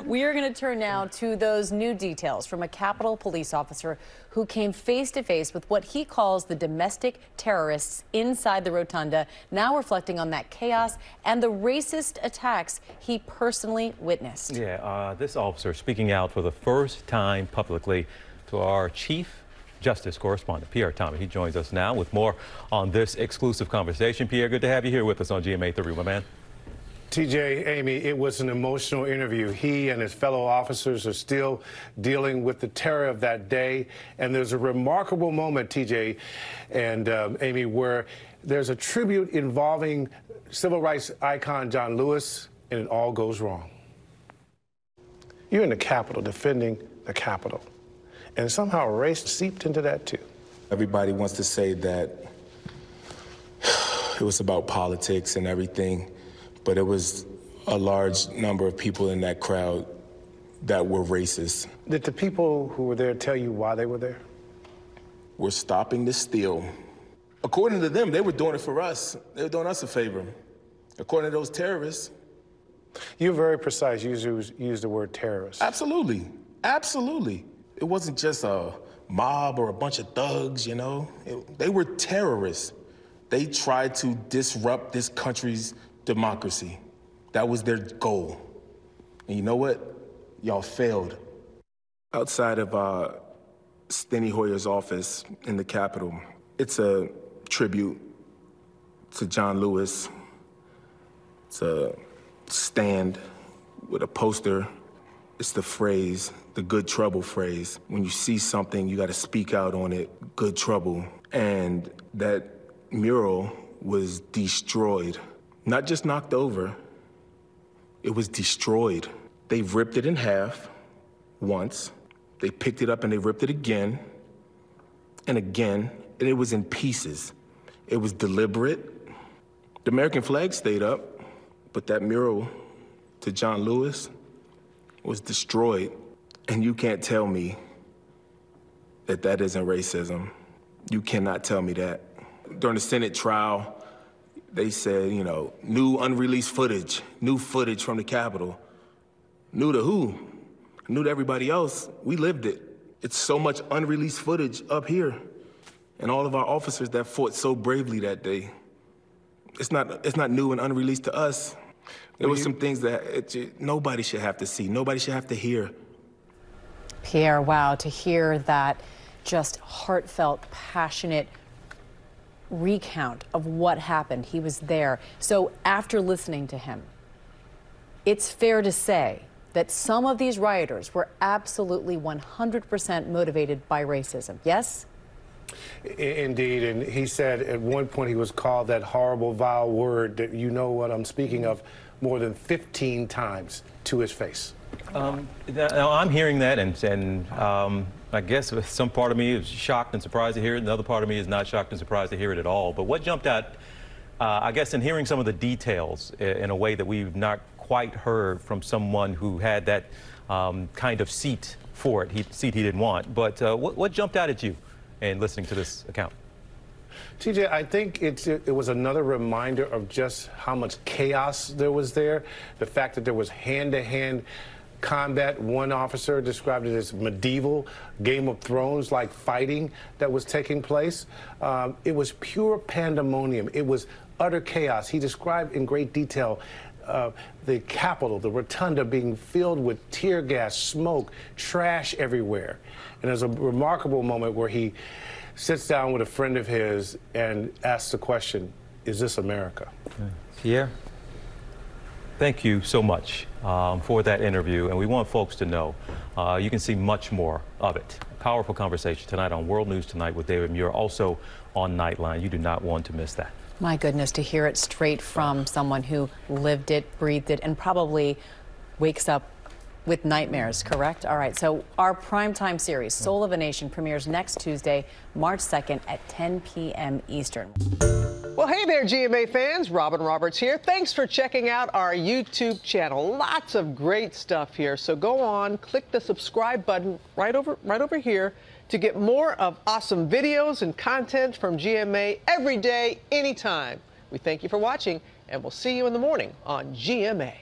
We are going to turn now to those new details from a Capitol police officer who came face to face with what he calls the domestic terrorists inside the rotunda, now reflecting on that chaos and the racist attacks he personally witnessed. Yeah, this officer speaking out for the first time publicly to our Chief Justice Correspondent, Pierre. He joins us now with more on this exclusive conversation. Pierre, good to have you here with us on GMA 3, my man. TJ, Amy, it was an emotional interview. He and his fellow officers are still dealing with the terror of that day. And there's a remarkable moment, TJ and Amy, where there's a tribute involving civil rights icon John Lewis, and it all goes wrong. You're in the Capitol defending the Capitol. And somehow race seeped into that, too. Everybody wants to say that it was about politics and everything, but it was a large number of people in that crowd that were racist. Did the people who were there tell you why they were there? We're stopping the steal. According to them, they were doing it for us. They were doing us a favor. According to those terrorists. You're very precise. You use the word terrorist. Absolutely. Absolutely. It wasn't just a mob or a bunch of thugs, you know. They were terrorists. They tried to disrupt this country's democracy. That was their goal. And you know what? Y'all failed. Outside of Steny Hoyer's office in the Capitol, it's a tribute to John Lewis. It's a stand with a poster. It's the phrase, the good trouble phrase. When you see something, you got to speak out on it, good trouble. And that mural was destroyed. Not just knocked over, it was destroyed. They ripped it in half once. They picked it up and they ripped it again and again, and it was in pieces. It was deliberate. The American flag stayed up, but that mural to John Lewis was destroyed. And you can't tell me that that isn't racism. You cannot tell me that. During the Senate trial, they said, you know, new unreleased footage, new footage from the Capitol. New to who? New to everybody else. We lived it. It's so much unreleased footage up here. And all of our officers that fought so bravely that day. It's not new and unreleased to us. There were some things that nobody should have to see. Nobody should have to hear. Pierre, wow, to hear that just heartfelt, passionate recount of what happened. He was there. So after listening to him, it's fair to say that some of these rioters were absolutely 100% motivated by racism, yes? Indeed, and he said at one point he was called that horrible, vile word that you know what I'm speaking of more than 15 times to his face. Now I'm hearing that, and I guess some part of me is shocked and surprised to hear it. Another part of me is not shocked and surprised to hear it at all. But what jumped out, I guess, in hearing some of the details in a way that we've not quite heard from someone who had that kind of seat for it, seat he didn't want. But what jumped out at you in listening to this account? TJ, I think it was another reminder of just how much chaos there was there. The fact that there was hand-to-hand combat. One officer described it as medieval, Game of Thrones-like fighting that was taking place. It was pure pandemonium. It was utter chaos. He described in great detail the Capitol, the rotunda being filled with tear gas, smoke, trash everywhere. And there's a remarkable moment where he sits down with a friend of his and asks the question, is this America? Pierre, thank you so much for that interview. And we want folks to know you can see much more of it. Powerful conversation tonight on World News Tonight with David Muir, also on Nightline. You do not want to miss that. My goodness, to hear it straight from someone who lived it, breathed it, and probably wakes up with nightmares, correct? All right, so our primetime series, Soul of a Nation, premieres next Tuesday, March 2nd at 10 p.m. Eastern. Well, hey there, GMA fans. Robin Roberts here. Thanks for checking out our YouTube channel. Lots of great stuff here. So go on, click the subscribe button right over here to get more of awesome videos and content from GMA every day, anytime. We thank you for watching, and we'll see you in the morning on GMA.